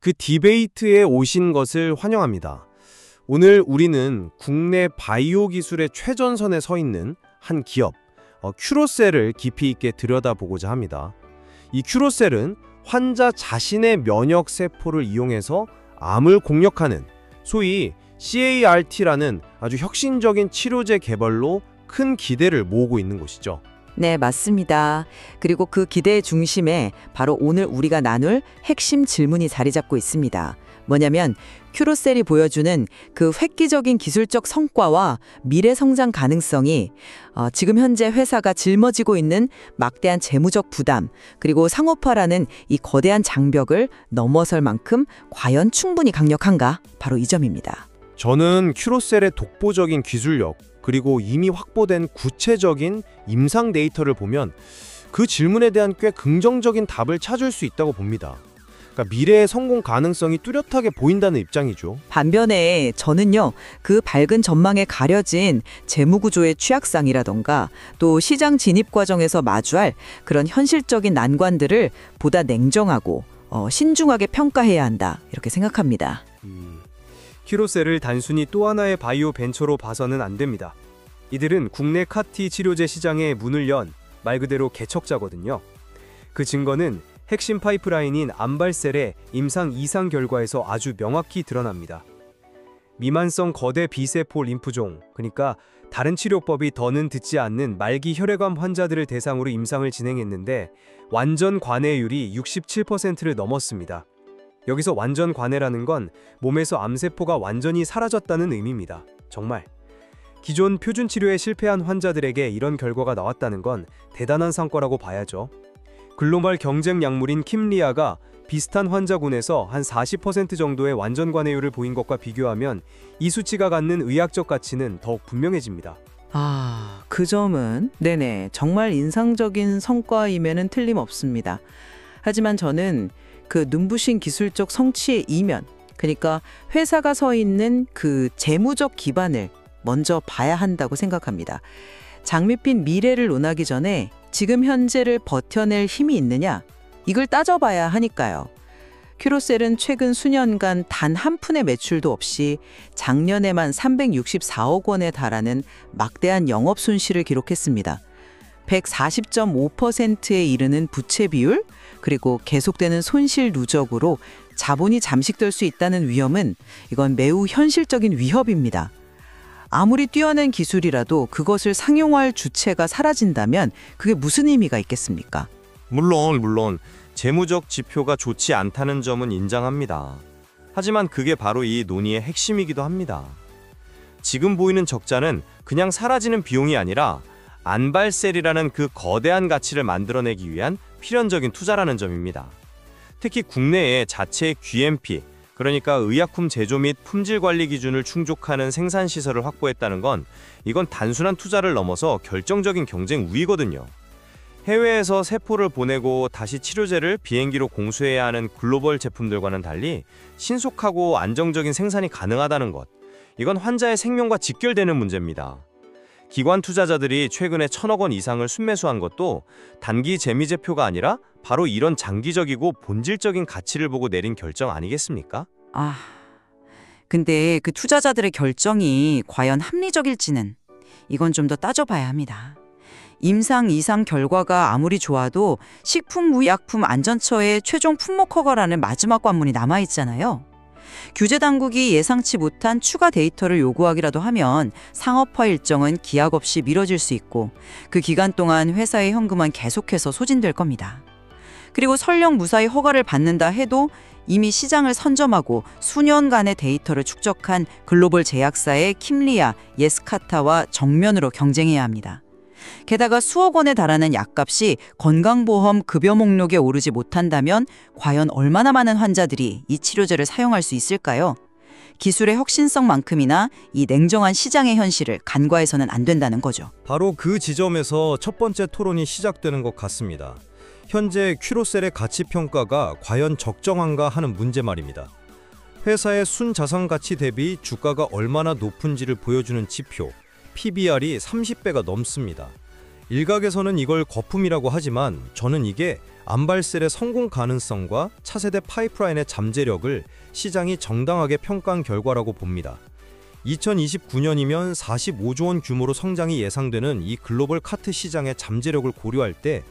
그 디베이트에 오신 것을 환영합니다. 오늘 우리는 국내 바이오 기술의 최전선에 서 있는 한 기업, 큐로셀을 깊이 있게 들여다보고자 합니다. 이 큐로셀은 환자 자신의 면역 세포를 이용해서 암을 공략하는 소위 CAR-T라는 아주 혁신적인 치료제 개발로 큰 기대를 모으고 있는 곳이죠. 네, 맞습니다. 그리고 그 기대의 중심에 바로 오늘 우리가 나눌 핵심 질문이 자리 잡고 있습니다. 뭐냐면 큐로셀이 보여주는 그 획기적인 기술적 성과와 미래 성장 가능성이 지금 현재 회사가 짊어지고 있는 막대한 재무적 부담, 그리고 상업화라는 이 거대한 장벽을 넘어설 만큼 과연 충분히 강력한가? 바로 이 점입니다. 저는 큐로셀의 독보적인 기술력, 그리고 이미 확보된 구체적인 임상 데이터를 보면 그 질문에 대한 꽤 긍정적인 답을 찾을 수 있다고 봅니다. 그러니까 미래의 성공 가능성이 뚜렷하게 보인다는 입장이죠. 반면에 저는요, 그 밝은 전망에 가려진 재무구조의 취약상이라던가 또 시장 진입 과정에서 마주할 그런 현실적인 난관들을 보다 냉정하고 신중하게 평가해야 한다, 이렇게 생각합니다. 큐로셀을 단순히 또 하나의 바이오 벤처로 봐서는 안 됩니다. 이들은 국내 CAR-T 치료제 시장에 문을 연 말 그대로 개척자거든요. 그 증거는 핵심 파이프라인인 암발셀의 임상 2상 결과에서 아주 명확히 드러납니다. 미만성 거대 B세포 림프종, 그러니까 다른 치료법이 더는 듣지 않는 말기 혈액암 환자들을 대상으로 임상을 진행했는데 완전 관해율이 67%를 넘었습니다. 여기서 완전 관해라는 건 몸에서 암세포가 완전히 사라졌다는 의미입니다. 정말 기존 표준 치료에 실패한 환자들에게 이런 결과가 나왔다는 건 대단한 성과라고 봐야죠. 글로벌 경쟁 약물인 킴리아가 비슷한 환자군에서 한 40% 정도의 완전 관해율을 보인 것과 비교하면 이 수치가 갖는 의학적 가치는 더욱 분명해집니다. 그 점은 네네, 정말 인상적인 성과임에는 틀림없습니다. 하지만 저는 그 눈부신 기술적 성취의 이면, 그러니까 회사가 서 있는 그 재무적 기반을 먼저 봐야 한다고 생각합니다. 장밋빛 미래를 논하기 전에 지금 현재를 버텨낼 힘이 있느냐, 이걸 따져봐야 하니까요. 큐로셀은 최근 수년간 단 한 푼의 매출도 없이 작년에만 364억 원에 달하는 막대한 영업 손실을 기록했습니다. 140.5%에 이르는 부채 비율, 그리고 계속되는 손실 누적으로 자본이 잠식될 수 있다는 위험은 이건 매우 현실적인 위협입니다. 아무리 뛰어난 기술이라도 그것을 상용화할 주체가 사라진다면 그게 무슨 의미가 있겠습니까? 물론 재무적 지표가 좋지 않다는 점은 인정합니다. 하지만 그게 바로 이 논의의 핵심이기도 합니다. 지금 보이는 적자는 그냥 사라지는 비용이 아니라 안발셀이라는 그 거대한 가치를 만들어내기 위한 필연적인 투자라는 점입니다. 특히 국내에 자체의 GMP, 그러니까 의약품 제조 및 품질 관리 기준을 충족하는 생산 시설을 확보했다는 건 이건 단순한 투자를 넘어서 결정적인 경쟁 우위거든요. 해외에서 세포를 보내고 다시 치료제를 비행기로 공수해야 하는 글로벌 제품들과는 달리 신속하고 안정적인 생산이 가능하다는 것, 이건 환자의 생명과 직결되는 문제입니다. 기관 투자자들이 최근에 1,000억 원 이상을 순매수한 것도 단기 재미제표가 아니라 바로 이런 장기적이고 본질적인 가치를 보고 내린 결정 아니겠습니까? 근데 그 투자자들의 결정이 과연 합리적일지는 이건 좀 더 따져봐야 합니다. 임상 2상 결과가 아무리 좋아도 식품의약품안전처의 최종 품목 허가라는 마지막 관문이 남아있잖아요. 규제 당국이 예상치 못한 추가 데이터를 요구하기라도 하면 상업화 일정은 기약 없이 미뤄질 수 있고 그 기간 동안 회사의 현금은 계속해서 소진될 겁니다. 그리고 설령 무사히 허가를 받는다 해도 이미 시장을 선점하고 수년간의 데이터를 축적한 글로벌 제약사의 킴리아, 예스카타와 정면으로 경쟁해야 합니다. 게다가 수억 원에 달하는 약값이 건강보험 급여 목록에 오르지 못한다면 과연 얼마나 많은 환자들이 이 치료제를 사용할 수 있을까요? 기술의 혁신성만큼이나 이 냉정한 시장의 현실을 간과해서는 안 된다는 거죠. 바로 그 지점에서 첫 번째 토론이 시작되는 것 같습니다. 현재 큐로셀의 가치평가가 과연 적정한가 하는 문제 말입니다. 회사의 순자산 가치 대비 주가가 얼마나 높은지를 보여주는 지표, PBR이 30배가 넘습니다. 일각에서는 이걸 거품이라고 하지만 저는 이게 암발셀의 성공 가능성과 차세대 파이프라인의 잠재력을 시장이 정당하게 평가한 결과라고 봅니다. 2029년이면 45조 원 규모로 성장이 예상되는 이 글로벌 카트 시장의 잠재력을 고려할 때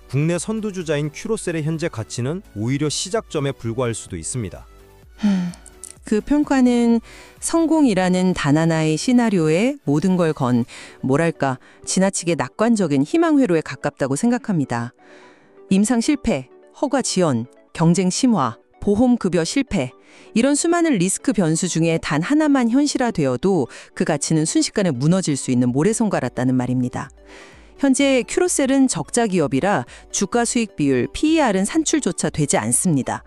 국내 선두주자인 큐로셀의 현재 가치는 오히려 시작점에 불과할 수도 있습니다. 그 평가는 성공이라는 단 하나의 시나리오에 모든 걸 건, 뭐랄까, 지나치게 낙관적인 희망 회로에 가깝다고 생각합니다. 임상 실패, 허가 지연, 경쟁 심화, 보험 급여 실패, 이런 수많은 리스크 변수 중에 단 하나만 현실화되어도 그 가치는 순식간에 무너질 수 있는 모래성 같다는 말입니다. 현재 큐로셀은 적자 기업이라 주가 수익 비율, PER은 산출조차 되지 않습니다.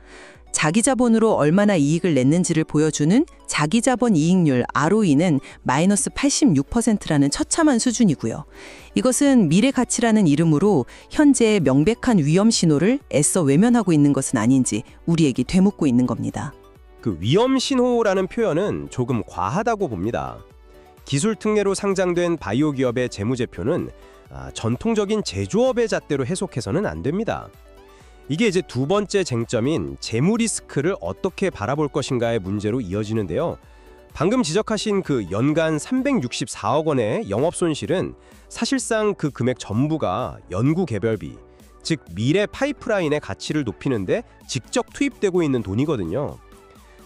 자기 자본으로 얼마나 이익을 냈는지를 보여주는 자기 자본 이익률 ROE는 마이너스 86%라는 처참한 수준이고요. 이것은 미래 가치라는 이름으로 현재의 명백한 위험 신호를 애써 외면하고 있는 것은 아닌지 우리에게 되묻고 있는 겁니다. 그 위험 신호라는 표현은 조금 과하다고 봅니다. 기술 특례로 상장된 바이오 기업의 재무제표는 전통적인 제조업의 잣대로 해석해서는 안 됩니다. 이게 이제 두 번째 쟁점인 재무 리스크를 어떻게 바라볼 것인가의 문제로 이어지는데요. 방금 지적하신 그 연간 364억 원의 영업 손실은 사실상 그 금액 전부가 연구 개발비, 즉 미래 파이프라인의 가치를 높이는데 직접 투입되고 있는 돈이거든요.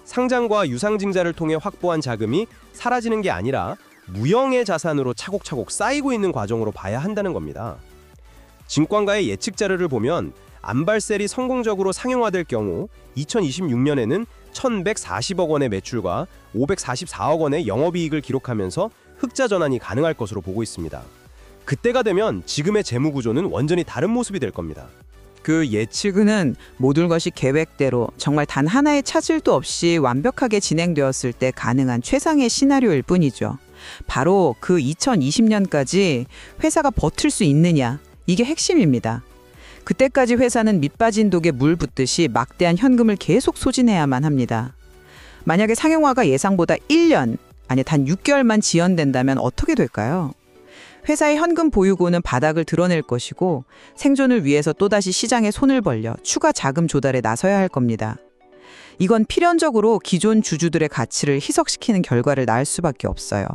상장과 유상증자를 통해 확보한 자금이 사라지는 게 아니라 무형의 자산으로 차곡차곡 쌓이고 있는 과정으로 봐야 한다는 겁니다. 증권가의 예측 자료를 보면 암발셀이 성공적으로 상용화될 경우 2026년에는 1,140억 원의 매출과 544억 원의 영업이익을 기록하면서 흑자 전환이 가능할 것으로 보고 있습니다. 그때가 되면 지금의 재무 구조는 완전히 다른 모습이 될 겁니다. 그 예측은 모든 것이 계획대로 정말 단 하나의 차질도 없이 완벽하게 진행되었을 때 가능한 최상의 시나리오일 뿐이죠. 바로 그 2020년까지 회사가 버틸 수 있느냐, 이게 핵심입니다. 그때까지 회사는 밑빠진 독에 물 붓듯이 막대한 현금을 계속 소진해야만 합니다. 만약에 상용화가 예상보다 1년, 아니 단 6개월만 지연된다면 어떻게 될까요? 회사의 현금 보유고는 바닥을 드러낼 것이고 생존을 위해서 또다시 시장에 손을 벌려 추가 자금 조달에 나서야 할 겁니다. 이건 필연적으로 기존 주주들의 가치를 희석시키는 결과를 낳을 수밖에 없어요.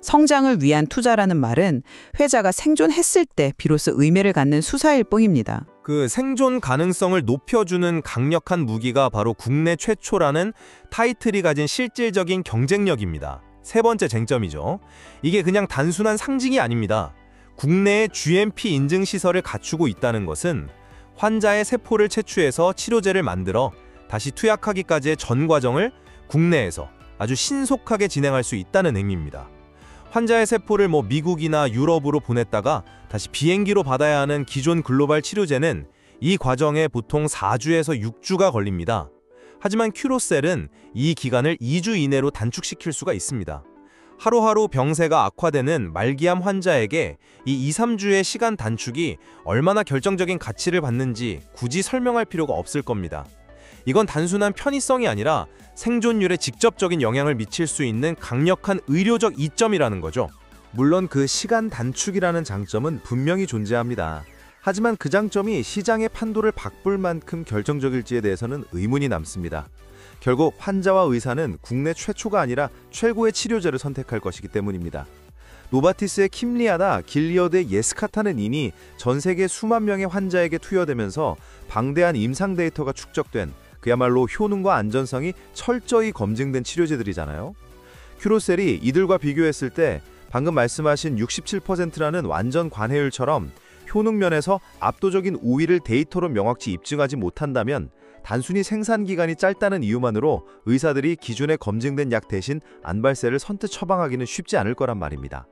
성장을 위한 투자라는 말은 회사가 생존했을 때 비로소 의미를 갖는 수사일 뿐입니다. 그 생존 가능성을 높여주는 강력한 무기가 바로 국내 최초라는 타이틀이 가진 실질적인 경쟁력입니다. 세 번째 쟁점이죠. 이게 그냥 단순한 상징이 아닙니다. 국내에 GMP 인증 시설을 갖추고 있다는 것은 환자의 세포를 채취해서 치료제를 만들어 다시 투약하기까지의 전 과정을 국내에서 아주 신속하게 진행할 수 있다는 의미입니다. 환자의 세포를 미국이나 유럽으로 보냈다가 다시 비행기로 받아야 하는 기존 글로벌 치료제는 이 과정에 보통 4주에서 6주가 걸립니다. 하지만 큐로셀은 이 기간을 2주 이내로 단축시킬 수가 있습니다. 하루하루 병세가 악화되는 말기암 환자에게 이 2-3주의 시간 단축이 얼마나 결정적인 가치를 받는지 굳이 설명할 필요가 없을 겁니다. 이건 단순한 편의성이 아니라 생존율에 직접적인 영향을 미칠 수 있는 강력한 의료적 이점이라는 거죠. 물론 그 시간 단축이라는 장점은 분명히 존재합니다. 하지만 그 장점이 시장의 판도를 바꿀 만큼 결정적일지에 대해서는 의문이 남습니다. 결국 환자와 의사는 국내 최초가 아니라 최고의 치료제를 선택할 것이기 때문입니다. 노바티스의 킴리아나 길리어드의 예스카타는 이미 전 세계 수만 명의 환자에게 투여되면서 방대한 임상 데이터가 축적된 그야말로 효능과 안전성이 철저히 검증된 치료제들이잖아요. 큐로셀이 이들과 비교했을 때 방금 말씀하신 67%라는 완전 관해율처럼 효능 면에서 압도적인 우위를 데이터로 명확히 입증하지 못한다면 단순히 생산 기간이 짧다는 이유만으로 의사들이 기존에 검증된 약 대신 안발셀을 선뜻 처방하기는 쉽지 않을 거란 말입니다.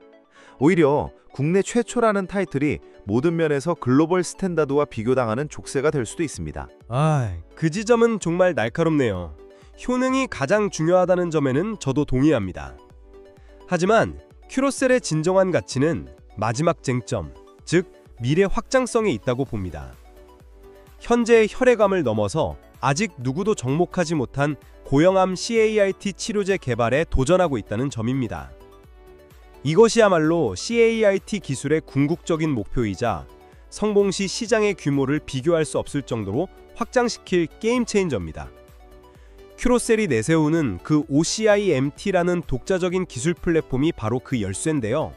오히려 국내 최초라는 타이틀이 모든 면에서 글로벌 스탠다드와 비교당하는 족쇄가 될 수도 있습니다. 그 지점은 정말 날카롭네요. 효능이 가장 중요하다는 점에는 저도 동의합니다. 하지만 큐로셀의 진정한 가치는 마지막 쟁점, 즉 미래 확장성에 있다고 봅니다. 현재의 혈액암을 넘어서 아직 누구도 접목하지 못한 고형암 CAIT 치료제 개발에 도전하고 있다는 점입니다. 이것이야말로 CAIT 기술의 궁극적인 목표이자 성공 시 시장의 규모를 비교할 수 없을 정도로 확장시킬 게임 체인저입니다. 큐로셀이 내세우는 그 OCI-MT라는 독자적인 기술 플랫폼이 바로 그 열쇠인데요.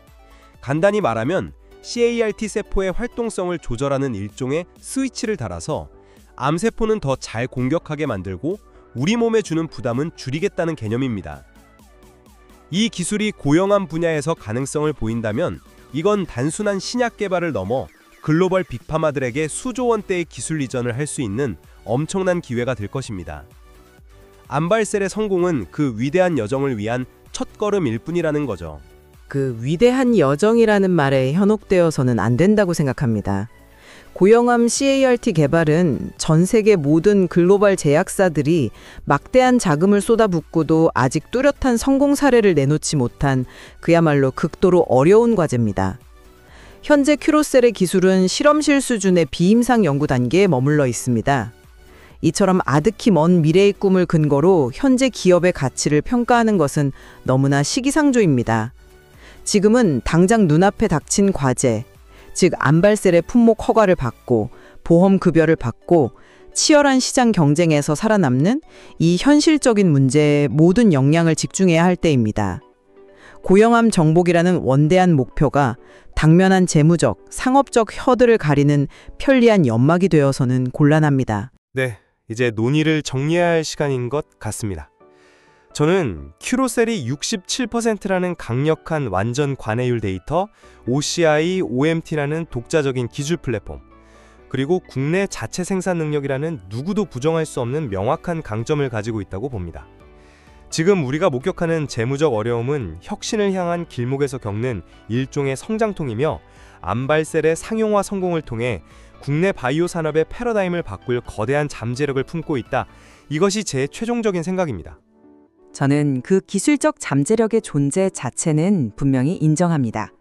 간단히 말하면 CAR-T 세포의 활동성을 조절하는 일종의 스위치를 달아서 암세포는 더 잘 공격하게 만들고 우리 몸에 주는 부담은 줄이겠다는 개념입니다. 이 기술이 고영암 분야에서 가능성을 보인다면 이건 단순한 신약 개발을 넘어 글로벌 빅파마들에게 수조 원대의 기술 이전을 할 수 있는 엄청난 기회가 될 것입니다. 암발셀의 성공은 그 위대한 여정을 위한 첫걸음일 뿐이라는 거죠. 그 위대한 여정이라는 말에 현혹되어서는 안 된다고 생각합니다. 고영암 CAR-T 개발은 전 세계 모든 글로벌 제약사들이 막대한 자금을 쏟아붓고도 아직 뚜렷한 성공 사례를 내놓지 못한 그야말로 극도로 어려운 과제입니다. 현재 큐로셀의 기술은 실험실 수준의 비임상 연구 단계에 머물러 있습니다. 이처럼 아득히 먼 미래의 꿈을 근거로 현재 기업의 가치를 평가하는 것은 너무나 시기상조입니다. 지금은 당장 눈앞에 닥친 과제, 즉 암발셀의 품목 허가를 받고 보험 급여를 받고 치열한 시장 경쟁에서 살아남는 이 현실적인 문제에 모든 역량을 집중해야 할 때입니다. 고영암 정복이라는 원대한 목표가 당면한 재무적, 상업적 허들을 가리는 편리한 연막이 되어서는 곤란합니다. 네, 이제 논의를 정리해야 할 시간인 것 같습니다. 저는 큐로셀이 67%라는 강력한 완전 관해율 데이터, OCI-OMT라는 독자적인 기술 플랫폼, 그리고 국내 자체 생산 능력이라는 누구도 부정할 수 없는 명확한 강점을 가지고 있다고 봅니다. 지금 우리가 목격하는 재무적 어려움은 혁신을 향한 길목에서 겪는 일종의 성장통이며 암발셀의 상용화 성공을 통해 국내 바이오 산업의 패러다임을 바꿀 거대한 잠재력을 품고 있다. 이것이 제 최종적인 생각입니다. 저는 그 기술적 잠재력의 존재 자체는 분명히 인정합니다.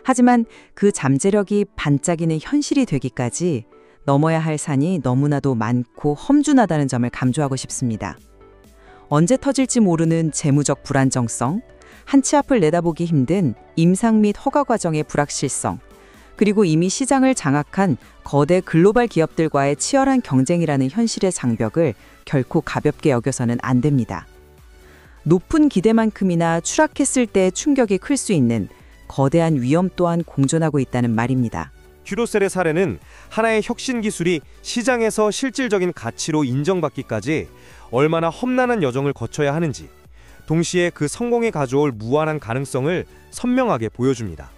하지만 그 잠재력이 반짝이는 현실이 되기까지 넘어야 할 산이 너무나도 많고 험준하다는 점을 강조하고 싶습니다. 언제 터질지 모르는 재무적 불안정성, 한 치 앞을 내다보기 힘든 임상 및 허가 과정의 불확실성, 그리고 이미 시장을 장악한 거대 글로벌 기업들과의 치열한 경쟁이라는 현실의 장벽을 결코 가볍게 여겨서는 안 됩니다. 높은 기대만큼이나 추락했을 때 충격이 클 수 있는 거대한 위험 또한 공존하고 있다는 말입니다. 큐로셀의 사례는 하나의 혁신 기술이 시장에서 실질적인 가치로 인정받기까지 얼마나 험난한 여정을 거쳐야 하는지, 동시에 그 성공에 가져올 무한한 가능성을 선명하게 보여줍니다.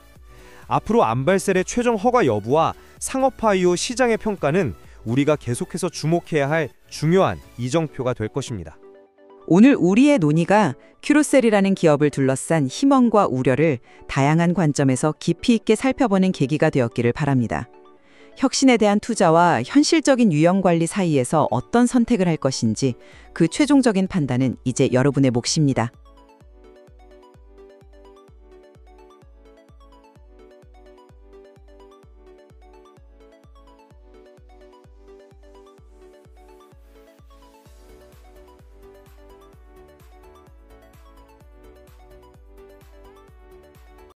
앞으로 암발셀의 최종 허가 여부와 상업화 이후 시장의 평가는 우리가 계속해서 주목해야 할 중요한 이정표가 될 것입니다. 오늘 우리의 논의가 큐로셀이라는 기업을 둘러싼 희망과 우려를 다양한 관점에서 깊이 있게 살펴보는 계기가 되었기를 바랍니다. 혁신에 대한 투자와 현실적인 유형 관리 사이에서 어떤 선택을 할 것인지 그 최종적인 판단은 이제 여러분의 몫입니다.